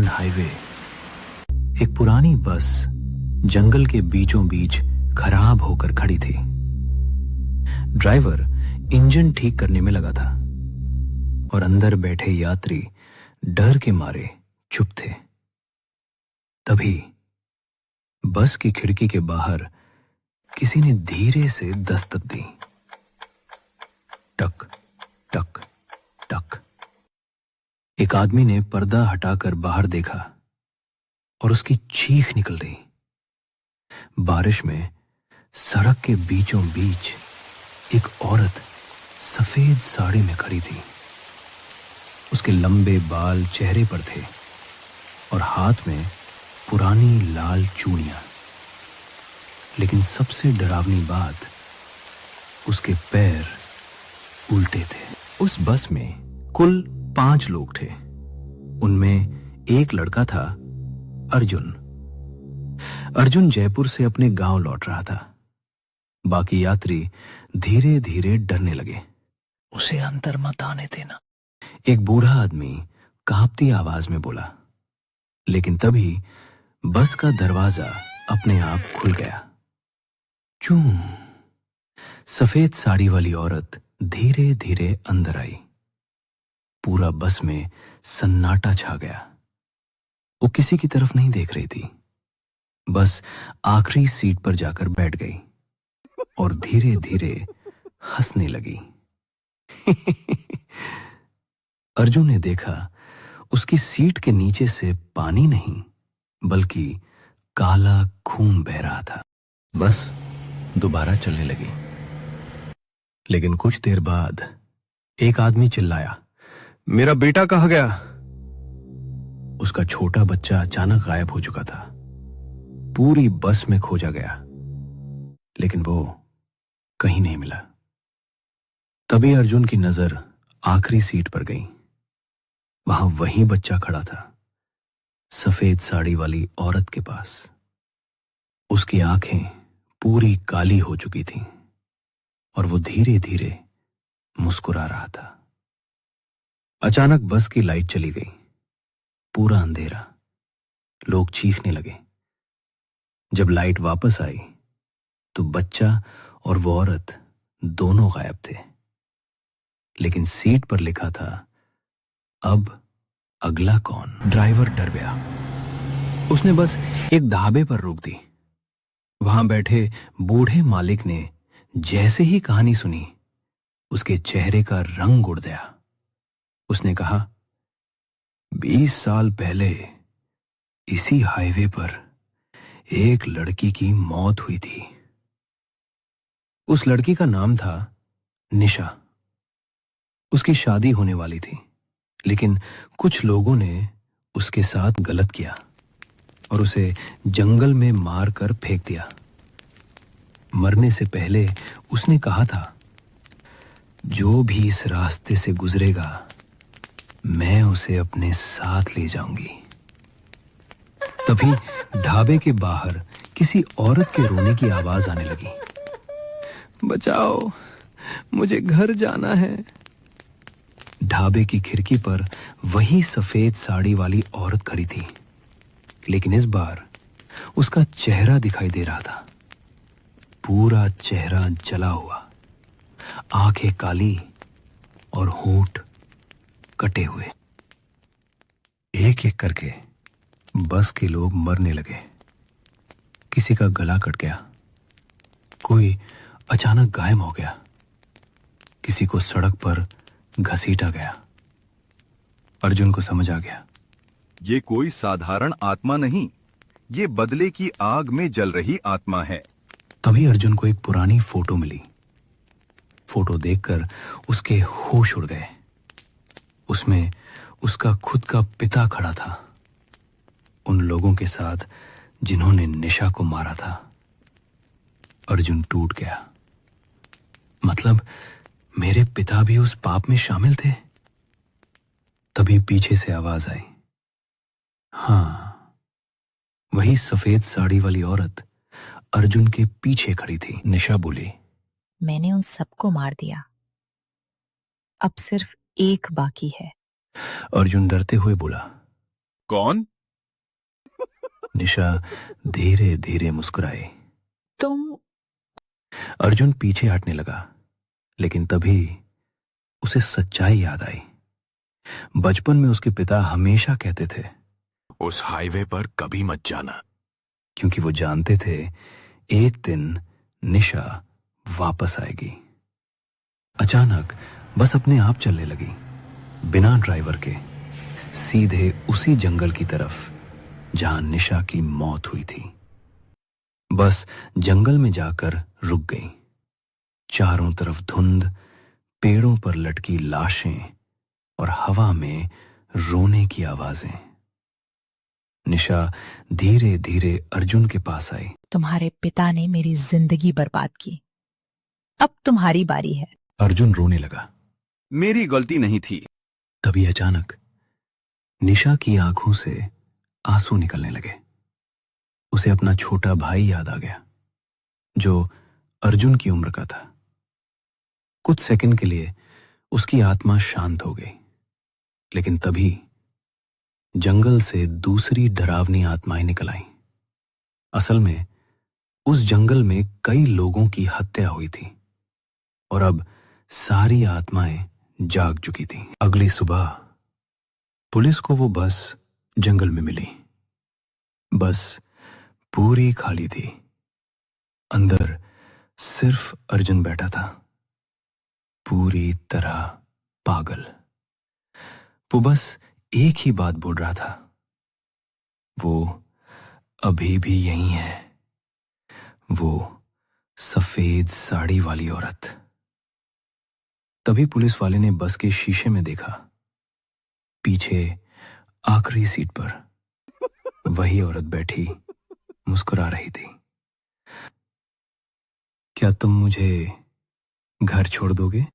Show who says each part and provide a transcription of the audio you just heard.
Speaker 1: Highway एक पुरानी बस जंगल के बीचों बीच खराब होकर खड़ी थी। ड्राइवर इंजन ठीक करने में लगा था और अंदर बैठे यात्री डर के मारे चुप थे। तभी बस की खिड़की के बाहर किसी ने धीरे से दस्तक दी। टक टक टक। एक आदमी ने पर्दा हटाकर बाहर देखा और उसकी चीख निकल गई। बारिश में सड़क के बीचों बीच एक औरत सफेद साड़ी में खड़ी थी। उसके लंबे बाल चेहरे पर थे और हाथ में पुरानी लाल चूड़ियां। लेकिन सबसे डरावनी बात, उसके पैर उल्टे थे। उस बस में कुल 5 लोग थे। उनमें एक लड़का था, अर्जुन। अर्जुन जयपुर से अपने गांव लौट रहा था। बाकी यात्री धीरे धीरे डरने लगे।
Speaker 2: उसे अंदर मत आने देना,
Speaker 1: एक बूढ़ा आदमी कांपती आवाज में बोला। लेकिन तभी बस का दरवाजा अपने आप खुल गया। चूं, सफेद साड़ी वाली औरत धीरे धीरे अंदर आई। पूरा बस में सन्नाटा छा गया। वो किसी की तरफ नहीं देख रही थी, बस आखिरी सीट पर जाकर बैठ गई और धीरे धीरे हंसने लगी। अर्जुन ने देखा उसकी सीट के नीचे से पानी नहीं बल्कि काला खून बह रहा था। बस दोबारा चलने लगी। लेकिन कुछ देर बाद एक आदमी चिल्लाया, मेरा बेटा कहाँ गया? उसका छोटा बच्चा अचानक गायब हो चुका था। पूरी बस में खोजा गया, लेकिन वो कहीं नहीं मिला। तभी अर्जुन की नजर आखिरी सीट पर गई। वहां वही बच्चा खड़ा था, सफेद साड़ी वाली औरत के पास। उसकी आंखें पूरी काली हो चुकी थीं और वो धीरे धीरे मुस्कुरा रहा था। अचानक बस की लाइट चली गई। पूरा अंधेरा। लोग चीखने लगे। जब लाइट वापस आई तो बच्चा और वो औरत दोनों गायब थे। लेकिन सीट पर लिखा था, अब अगला कौन? ड्राइवर डर गया। उसने बस एक ढाबे पर रोक दी। वहां बैठे बूढ़े मालिक ने जैसे ही कहानी सुनी, उसके चेहरे का रंग उड़ गया। उसने कहा, 20 साल पहले इसी हाईवे पर एक लड़की की मौत हुई थी। उस लड़की का नाम था निशा। उसकी शादी होने वाली थी, लेकिन कुछ लोगों ने उसके साथ गलत किया और उसे जंगल में मारकर फेंक दिया। मरने से पहले उसने कहा था, जो भी इस रास्ते से गुजरेगा मैं उसे अपने साथ ले जाऊंगी। तभी ढाबे के बाहर किसी औरत के रोने की आवाज आने लगी। बचाओ, मुझे घर जाना है। ढाबे की खिड़की पर वही सफेद साड़ी वाली औरत खड़ी थी, लेकिन इस बार उसका चेहरा दिखाई दे रहा था। पूरा चेहरा जला हुआ, आंखें काली और होंठ कटे हुए। एक एक करके बस के लोग मरने लगे। किसी का गला कट गया, कोई अचानक गायब हो गया, किसी को सड़क पर घसीटा गया। अर्जुन को समझ आ गया,
Speaker 3: ये कोई साधारण आत्मा नहीं, ये बदले की आग में जल रही आत्मा है।
Speaker 1: तभी अर्जुन को एक पुरानी फोटो मिली। फोटो देखकर उसके होश उड़ गए। उसमें उसका खुद का पिता खड़ा था, उन लोगों के साथ जिन्होंने निशा को मारा था। अर्जुन टूट गया। मतलब मेरे पिता भी उस पाप में शामिल थे? तभी पीछे से आवाज आई, हाँ, वही सफेद साड़ी वाली औरत अर्जुन के पीछे खड़ी थी। निशा बोली,
Speaker 4: मैंने उन सबको मार दिया। अब सिर्फ एक बाकी है।
Speaker 1: अर्जुन डरते हुए बोला।
Speaker 3: कौन?
Speaker 1: निशा धीरे धीरे मुस्कुराई।
Speaker 4: तुम।
Speaker 1: अर्जुन पीछे हटने लगा, लेकिन तभी उसे सच्चाई याद आई। बचपन में उसके पिता हमेशा कहते थे,
Speaker 5: उस हाईवे पर कभी मत जाना।
Speaker 1: क्योंकि वो जानते थे एक दिन निशा वापस आएगी। अचानक बस अपने आप चलने लगी, बिना ड्राइवर के, सीधे उसी जंगल की तरफ जहां निशा की मौत हुई थी। बस जंगल में जाकर रुक गई। चारों तरफ धुंध, पेड़ों पर लटकी लाशें और हवा में रोने की आवाजें। निशा धीरे धीरे अर्जुन के पास आई।
Speaker 4: तुम्हारे पिता ने मेरी जिंदगी बर्बाद की, अब तुम्हारी बारी है।
Speaker 1: अर्जुन रोने लगा।
Speaker 3: मेरी गलती नहीं थी।
Speaker 1: तभी अचानक निशा की आंखों से आंसू निकलने लगे। उसे अपना छोटा भाई याद आ गया, जो अर्जुन की उम्र का था। कुछ सेकंड के लिए उसकी आत्मा शांत हो गई, लेकिन तभी जंगल से दूसरी डरावनी आत्माएं निकल आईं। असल में उस जंगल में कई लोगों की हत्या हुई थी और अब सारी आत्माएं जाग चुकी थीं। अगली सुबह पुलिस को वो बस जंगल में मिली। बस पूरी खाली थी। अंदर सिर्फ अर्जुन बैठा था, पूरी तरह पागल। वो बस एक ही बात बोल रहा था, वो अभी भी यही है, वो सफेद साड़ी वाली औरत। तभी पुलिस वाले ने बस के शीशे में देखा, पीछे आखिरी सीट पर वही औरत बैठी मुस्कुरा रही थी। क्या तुम मुझे घर छोड़ दोगे?